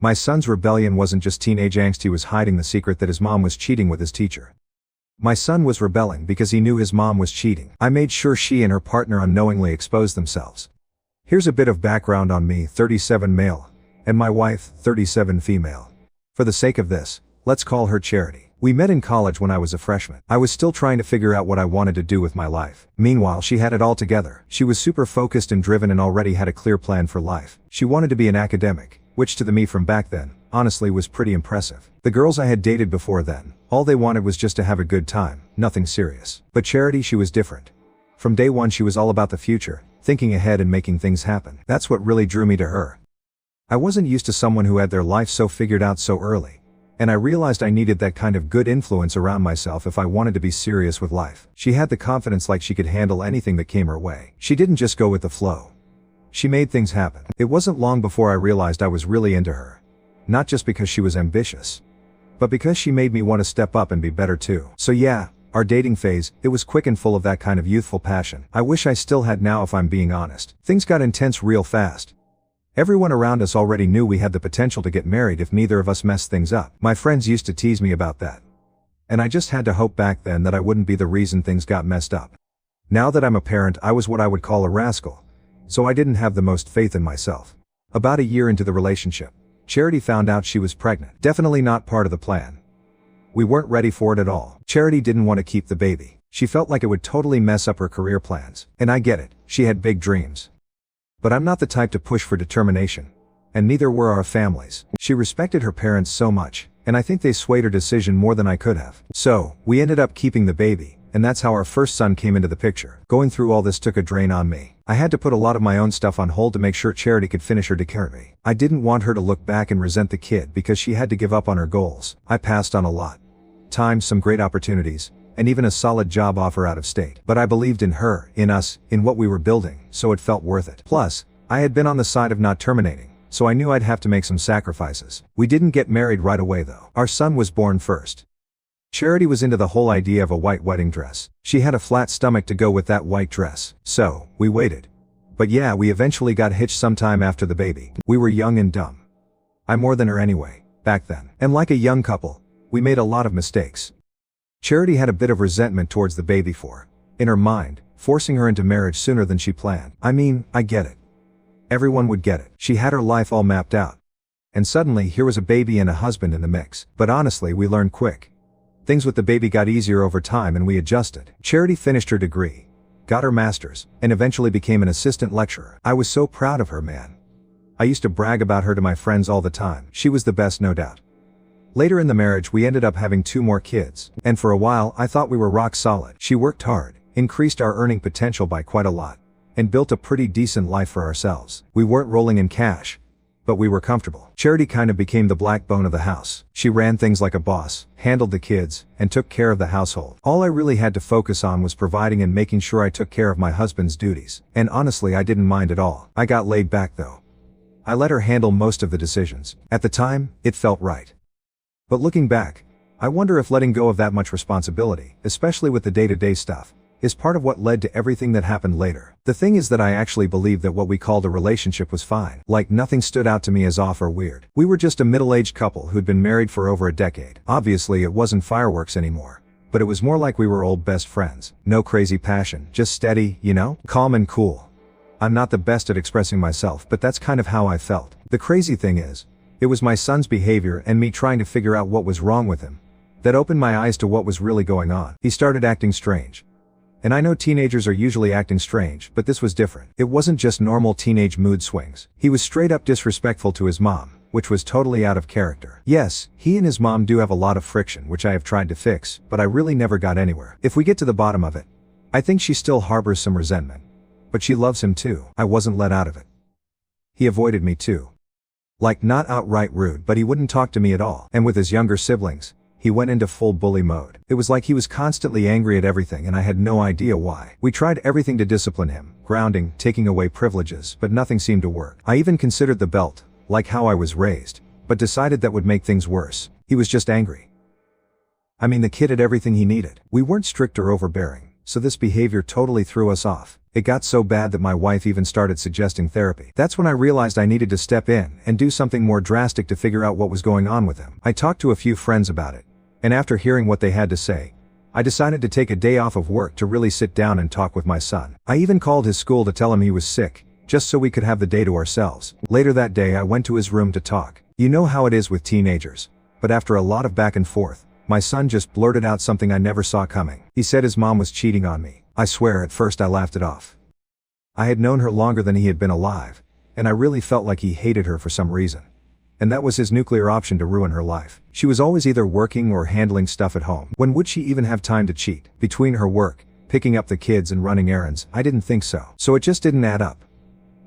My son's rebellion wasn't just teenage angst, he was hiding the secret that his mom was cheating with his teacher. My son was rebelling because he knew his mom was cheating. I made sure she and her partner unknowingly exposed themselves. Here's a bit of background on me, 37 male, and my wife, 37 female. For the sake of this, let's call her Charity. We met in college when I was a freshman. I was still trying to figure out what I wanted to do with my life. Meanwhile, she had it all together. She was super focused and driven and already had a clear plan for life. She wanted to be an academic, which to the me from back then, honestly was pretty impressive. The girls I had dated before then, all they wanted was just to have a good time, nothing serious. But Charity, she was different. From day one she was all about the future, thinking ahead and making things happen. That's what really drew me to her. I wasn't used to someone who had their life so figured out so early. And I realized I needed that kind of good influence around myself if I wanted to be serious with life. She had the confidence like she could handle anything that came her way. She didn't just go with the flow. She made things happen. It wasn't long before I realized I was really into her. Not just because she was ambitious, but because she made me want to step up and be better too. So yeah, our dating phase, it was quick and full of that kind of youthful passion. I wish I still had now if I'm being honest. Things got intense real fast. Everyone around us already knew we had the potential to get married if neither of us messed things up. My friends used to tease me about that. And I just had to hope back then that I wouldn't be the reason things got messed up. Now that I'm a parent, I was what I would call a rascal. So I didn't have the most faith in myself. About a year into the relationship, Charity found out she was pregnant. Definitely not part of the plan. We weren't ready for it at all. Charity didn't want to keep the baby. She felt like it would totally mess up her career plans. And I get it, she had big dreams. But I'm not the type to push for determination. And neither were our families. She respected her parents so much, and I think they swayed her decision more than I could have. So, we ended up keeping the baby, and that's how our first son came into the picture. Going through all this took a drain on me. I had to put a lot of my own stuff on hold to make sure Charity could finish her degree. I didn't want her to look back and resent the kid because she had to give up on her goals. I passed on a lot. Time, some great opportunities, and even a solid job offer out of state. But I believed in her, in us, in what we were building, so it felt worth it. Plus, I had been on the side of not terminating, so I knew I'd have to make some sacrifices. We didn't get married right away though. Our son was born first. Charity was into the whole idea of a white wedding dress. She had a flat stomach to go with that white dress. So, we waited. But yeah, we eventually got hitched sometime after the baby. We were young and dumb. I more than her anyway, back then. And like a young couple, we made a lot of mistakes. Charity had a bit of resentment towards the baby for, in her mind, forcing her into marriage sooner than she planned. I mean, I get it. Everyone would get it. She had her life all mapped out. And suddenly here was a baby and a husband in the mix. But honestly, we learned quick. Things with the baby got easier over time and we adjusted. Charity finished her degree, got her master's, and eventually became an assistant lecturer. I was so proud of her, man. I used to brag about her to my friends all the time. She was the best, no doubt. Later in the marriage we ended up having 2 more kids. And for a while I thought we were rock solid. She worked hard, increased our earning potential by quite a lot, and built a pretty decent life for ourselves. We weren't rolling in cash, but we were comfortable. Charity kind of became the backbone of the house. She ran things like a boss, handled the kids, and took care of the household. All I really had to focus on was providing and making sure I took care of my husband's duties. And honestly, I didn't mind at all. I got laid back though. I let her handle most of the decisions. At the time, it felt right. But looking back, I wonder if letting go of that much responsibility, especially with the day-to-day stuff, is part of what led to everything that happened later. The thing is that I actually believed that what we called a relationship was fine. Like nothing stood out to me as off or weird. We were just a middle-aged couple who'd been married for over a decade. Obviously it wasn't fireworks anymore, but it was more like we were old best friends. No crazy passion, just steady, you know? Calm and cool. I'm not the best at expressing myself, but that's kind of how I felt. The crazy thing is, it was my son's behavior and me trying to figure out what was wrong with him that opened my eyes to what was really going on. He started acting strange. And I know teenagers are usually acting strange, but this was different. It wasn't just normal teenage mood swings. He was straight up disrespectful to his mom, which was totally out of character. Yes, he and his mom do have a lot of friction, which I have tried to fix, but I really never got anywhere. If we get to the bottom of it, I think she still harbors some resentment. But she loves him too. I wasn't let out of it. He avoided me too. Like not outright rude, but he wouldn't talk to me at all. And with his younger siblings, he went into full bully mode. It was like he was constantly angry at everything and I had no idea why. We tried everything to discipline him, grounding, taking away privileges, but nothing seemed to work. I even considered the belt, like how I was raised, but decided that would make things worse. He was just angry. I mean, the kid had everything he needed. We weren't strict or overbearing, so this behavior totally threw us off. It got so bad that my wife even started suggesting therapy. That's when I realized I needed to step in and do something more drastic to figure out what was going on with him. I talked to a few friends about it, and after hearing what they had to say, I decided to take a day off of work to really sit down and talk with my son. I even called his school to tell him he was sick, just so we could have the day to ourselves. Later that day I went to his room to talk. You know how it is with teenagers. But after a lot of back and forth, my son just blurted out something I never saw coming. He said his mom was cheating on me. I swear at first I laughed it off. I had known her longer than he had been alive, and I really felt like he hated her for some reason. And that was his nuclear option to ruin her life. She was always either working or handling stuff at home. When would she even have time to cheat? Between her work, picking up the kids and running errands, I didn't think so. So it just didn't add up.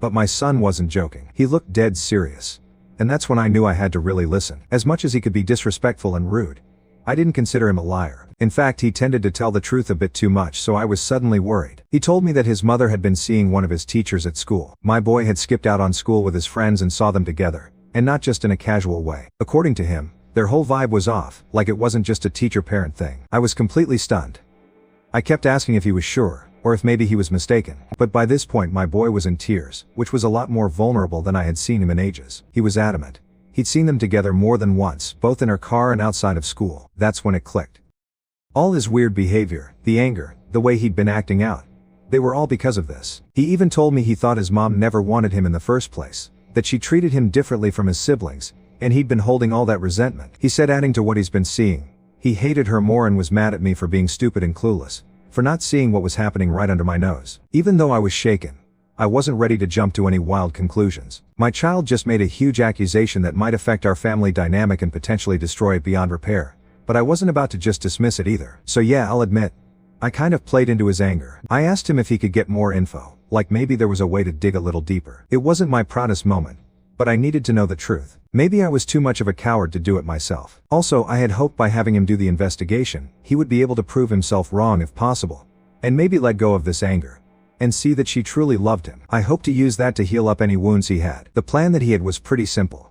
But my son wasn't joking. He looked dead serious. And that's when I knew I had to really listen. As much as he could be disrespectful and rude, I didn't consider him a liar. In fact, he tended to tell the truth a bit too much, so I was suddenly worried. He told me that his mother had been seeing one of his teachers at school. My boy had skipped out on school with his friends and saw them together, and not just in a casual way. According to him, their whole vibe was off, like it wasn't just a teacher-parent thing. I was completely stunned. I kept asking if he was sure, or if maybe he was mistaken. But by this point my boy was in tears, which was a lot more vulnerable than I had seen him in ages. He was adamant. He'd seen them together more than once, both in her car and outside of school. That's when it clicked. All his weird behavior, the anger, the way he'd been acting out, they were all because of this. He even told me he thought his mom never wanted him in the first place, that she treated him differently from his siblings, and he'd been holding all that resentment. He said, adding to what he's been seeing, he hated her more and was mad at me for being stupid and clueless, for not seeing what was happening right under my nose. Even though I was shaken, I wasn't ready to jump to any wild conclusions. My child just made a huge accusation that might affect our family dynamic and potentially destroy it beyond repair. But I wasn't about to just dismiss it either. So yeah, I'll admit, I kind of played into his anger. I asked him if he could get more info, like maybe there was a way to dig a little deeper. It wasn't my proudest moment, but I needed to know the truth. Maybe I was too much of a coward to do it myself. Also, I had hoped by having him do the investigation, he would be able to prove himself wrong if possible, and maybe let go of this anger, and see that she truly loved him. I hoped to use that to heal up any wounds he had. The plan that he had was pretty simple.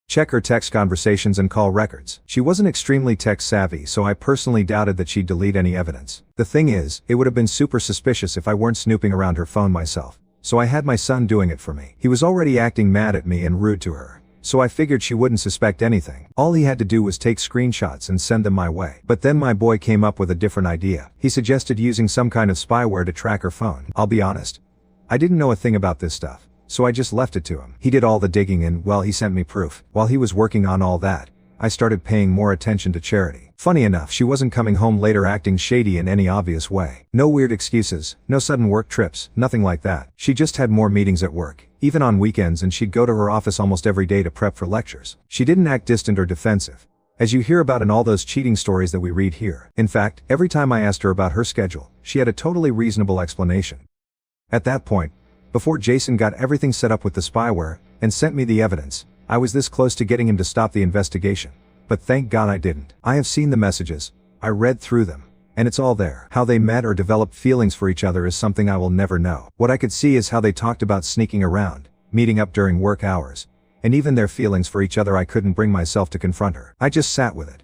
Check her text conversations and call records. She wasn't extremely tech savvy, so I personally doubted that she'd delete any evidence. The thing is, it would have been super suspicious if I weren't snooping around her phone myself, so I had my son doing it for me. He was already acting mad at me and rude to her, so I figured she wouldn't suspect anything. All he had to do was take screenshots and send them my way. But then my boy came up with a different idea. He suggested using some kind of spyware to track her phone. I'll be honest, I didn't know a thing about this stuff, so I just left it to him. He did all the digging and, well, he sent me proof. While he was working on all that, I started paying more attention to Charity. Funny enough, she wasn't coming home later acting shady in any obvious way. No weird excuses, no sudden work trips, nothing like that. She just had more meetings at work, even on weekends, and she'd go to her office almost every day to prep for lectures. She didn't act distant or defensive, as you hear about in all those cheating stories that we read here. In fact, every time I asked her about her schedule, she had a totally reasonable explanation. At that point, before Jason got everything set up with the spyware and sent me the evidence, I was this close to getting him to stop the investigation. But thank God I didn't. I have seen the messages, I read through them, and it's all there. How they met or developed feelings for each other is something I will never know. What I could see is how they talked about sneaking around, meeting up during work hours, and even their feelings for each other. I couldn't bring myself to confront her. I just sat with it.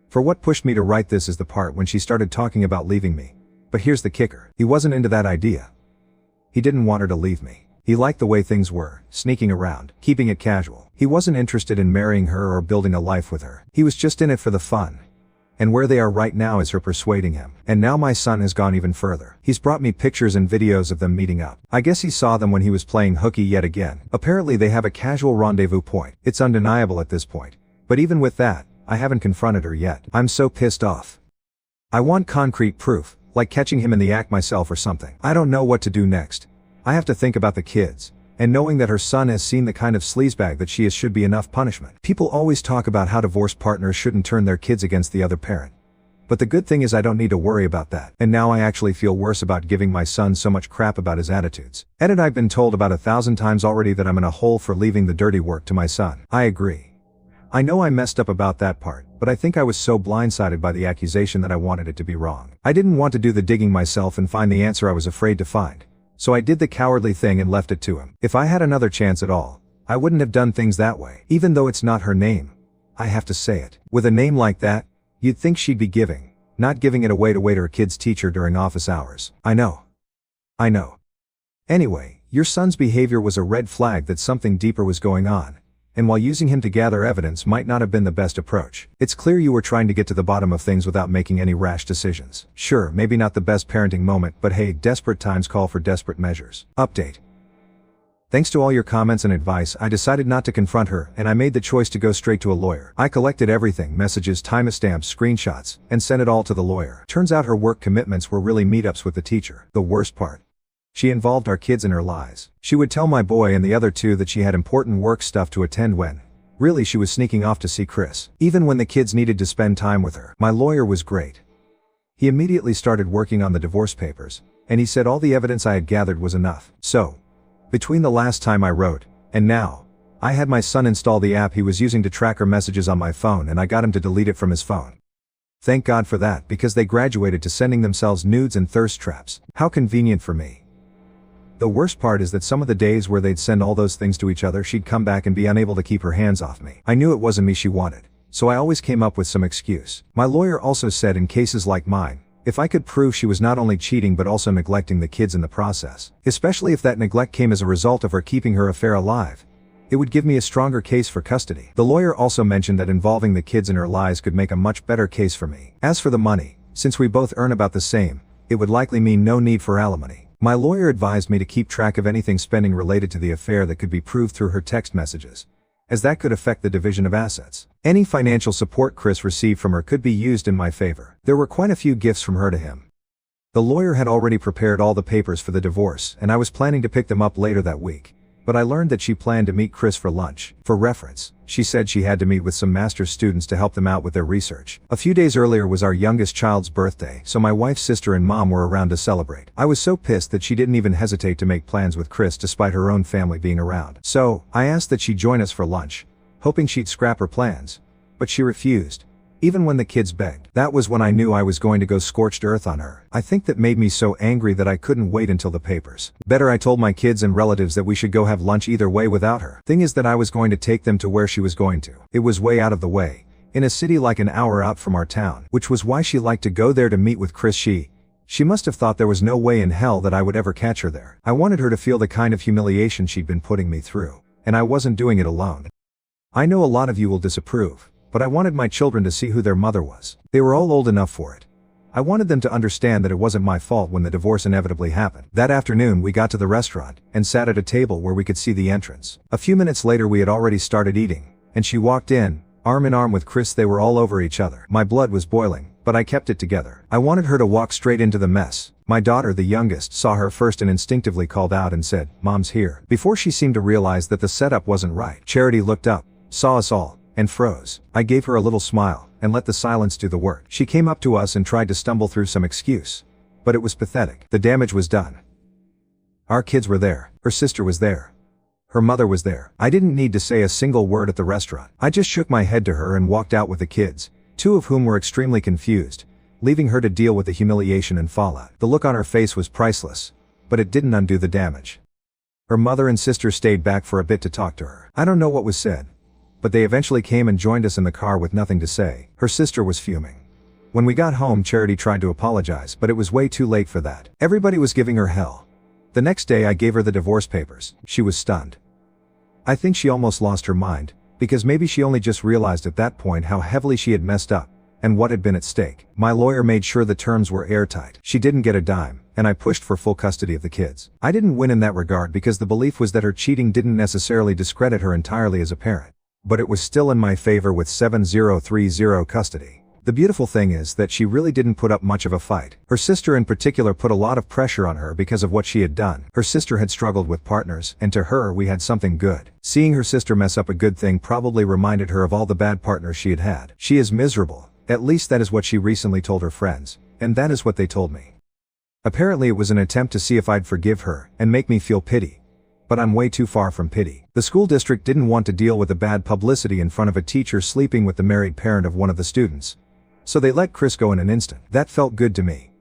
For what pushed me to write this is the part when she started talking about leaving me. But here's the kicker. He wasn't into that idea. He didn't want her to leave me. He liked the way things were, sneaking around, keeping it casual. He wasn't interested in marrying her or building a life with her. He was just in it for the fun. And where they are right now is her persuading him. And now my son has gone even further. He's brought me pictures and videos of them meeting up. I guess he saw them when he was playing hooky yet again. Apparently they have a casual rendezvous point. It's undeniable at this point. But even with that, I haven't confronted her yet. I'm so pissed off. I want concrete proof, like catching him in the act myself or something. I don't know what to do next. I have to think about the kids, and knowing that her son has seen the kind of sleazebag that she is should be enough punishment. People always talk about how divorced partners shouldn't turn their kids against the other parent. But the good thing is I don't need to worry about that. And now I actually feel worse about giving my son so much crap about his attitudes. I've been told about 1,000 times already that I'm in a hole for leaving the dirty work to my son. I agree. I know I messed up about that part, but I think I was so blindsided by the accusation that I wanted it to be wrong. I didn't want to do the digging myself and find the answer I was afraid to find. So I did the cowardly thing and left it to him. If I had another chance at all, I wouldn't have done things that way. Even though it's not her name, I have to say it. With a name like that, you'd think she'd be giving, not giving it away to wait her kid's teacher during office hours. I know. Anyway, your son's behavior was a red flag that something deeper was going on, and while using him to gather evidence might not have been the best approach. It's clear you were trying to get to the bottom of things without making any rash decisions. Sure, maybe not the best parenting moment, but hey, desperate times call for desperate measures. Update. Thanks to all your comments and advice, I decided not to confront her, and I made the choice to go straight to a lawyer. I collected everything, messages, timestamps, screenshots, and sent it all to the lawyer. Turns out her work commitments were really meetups with the teacher. The worst part. She involved our kids in her lies. She would tell my boy and the other two that she had important work stuff to attend when, really, she was sneaking off to see Chris. Even when the kids needed to spend time with her. My lawyer was great. He immediately started working on the divorce papers, and he said all the evidence I had gathered was enough. So, between the last time I wrote, and now, I had my son install the app he was using to track her messages on my phone, and I got him to delete it from his phone. Thank God for that, because they graduated to sending themselves nudes and thirst traps. How convenient for me. The worst part is that some of the days where they'd send all those things to each other, she'd come back and be unable to keep her hands off me. I knew it wasn't me she wanted, so I always came up with some excuse. My lawyer also said in cases like mine, if I could prove she was not only cheating but also neglecting the kids in the process, especially if that neglect came as a result of her keeping her affair alive, it would give me a stronger case for custody. The lawyer also mentioned that involving the kids in her lies could make a much better case for me. As for the money, since we both earn about the same, it would likely mean no need for alimony. My lawyer advised me to keep track of anything spending related to the affair that could be proved through her text messages, as that could affect the division of assets. Any financial support Chris received from her could be used in my favor. There were quite a few gifts from her to him. The lawyer had already prepared all the papers for the divorce, and I was planning to pick them up later that week. But I learned that she planned to meet Chris for lunch. For reference, she said she had to meet with some master's students to help them out with their research. A few days earlier was our youngest child's birthday, so my wife's sister and mom were around to celebrate. I was so pissed that she didn't even hesitate to make plans with Chris despite her own family being around. So, I asked that she join us for lunch, hoping she'd scrap her plans. But she refused, even when the kids begged. That was when I knew I was going to go scorched earth on her. I think that made me so angry that I couldn't wait until the papers. Better, I told my kids and relatives that we should go have lunch either way without her. Thing is that I was going to take them to where she was going to. It was way out of the way, in a city like an hour out from our town, which was why she liked to go there to meet with Chris. She must have thought there was no way in hell that I would ever catch her there. I wanted her to feel the kind of humiliation she'd been putting me through, and I wasn't doing it alone. I know a lot of you will disapprove, but I wanted my children to see who their mother was. They were all old enough for it. I wanted them to understand that it wasn't my fault when the divorce inevitably happened. That afternoon we got to the restaurant, and sat at a table where we could see the entrance. A few minutes later we had already started eating, and she walked in, arm in arm with Chris. They were all over each other. My blood was boiling, but I kept it together. I wanted her to walk straight into the mess. My daughter, the youngest, saw her first and instinctively called out and said, "Mom's here," before she seemed to realize that the setup wasn't right. Charity looked up, saw us all, and froze. I gave her a little smile, and let the silence do the work. She came up to us and tried to stumble through some excuse. But it was pathetic. The damage was done. Our kids were there. Her sister was there. Her mother was there. I didn't need to say a single word at the restaurant. I just shook my head to her and walked out with the kids, two of whom were extremely confused, leaving her to deal with the humiliation and fallout. The look on her face was priceless, but it didn't undo the damage. Her mother and sister stayed back for a bit to talk to her. I don't know what was said, but they eventually came and joined us in the car with nothing to say. Her sister was fuming. When we got home, Charity tried to apologize, but it was way too late for that. Everybody was giving her hell. The next day I gave her the divorce papers. She was stunned. I think she almost lost her mind, because maybe she only just realized at that point how heavily she had messed up, and what had been at stake. My lawyer made sure the terms were airtight. She didn't get a dime, and I pushed for full custody of the kids. I didn't win in that regard because the belief was that her cheating didn't necessarily discredit her entirely as a parent. But it was still in my favor with 7030 custody. The beautiful thing is that she really didn't put up much of a fight. Her sister in particular put a lot of pressure on her because of what she had done. Her sister had struggled with partners, and to her we had something good. Seeing her sister mess up a good thing probably reminded her of all the bad partners she had had. She is miserable, at least that is what she recently told her friends, and that is what they told me. Apparently it was an attempt to see if I'd forgive her, and make me feel pity. But I'm way too far from pity. The school district didn't want to deal with the bad publicity in front of a teacher sleeping with the married parent of one of the students. So they let Chris go in an instant. That felt good to me.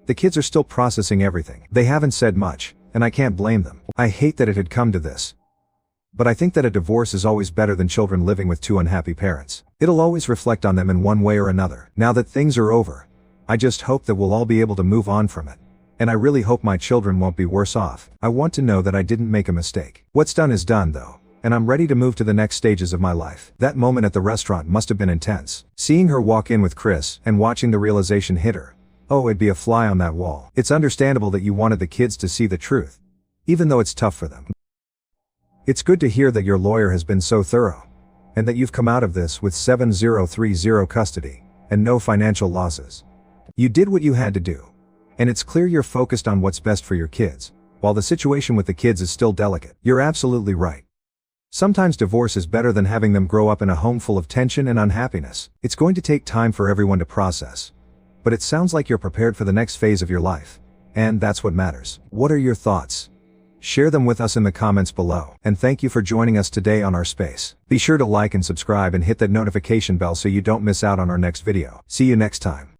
The kids are still processing everything. They haven't said much, and I can't blame them. I hate that it had come to this. But I think that a divorce is always better than children living with two unhappy parents. It'll always reflect on them in one way or another. Now that things are over, I just hope that we'll all be able to move on from it. And I really hope my children won't be worse off. I want to know that I didn't make a mistake. What's done is done though, and I'm ready to move to the next stages of my life. That moment at the restaurant must have been intense. Seeing her walk in with Chris and watching the realization hit her. Oh, it'd be a fly on that wall. It's understandable that you wanted the kids to see the truth, even though it's tough for them. It's good to hear that your lawyer has been so thorough, and that you've come out of this with 7030 custody, and no financial losses. You did what you had to do. And it's clear you're focused on what's best for your kids, while the situation with the kids is still delicate. You're absolutely right. Sometimes divorce is better than having them grow up in a home full of tension and unhappiness. It's going to take time for everyone to process. But it sounds like you're prepared for the next phase of your life. And that's what matters. What are your thoughts? Share them with us in the comments below. And thank you for joining us today on our space. Be sure to like and subscribe and hit that notification bell so you don't miss out on our next video. See you next time.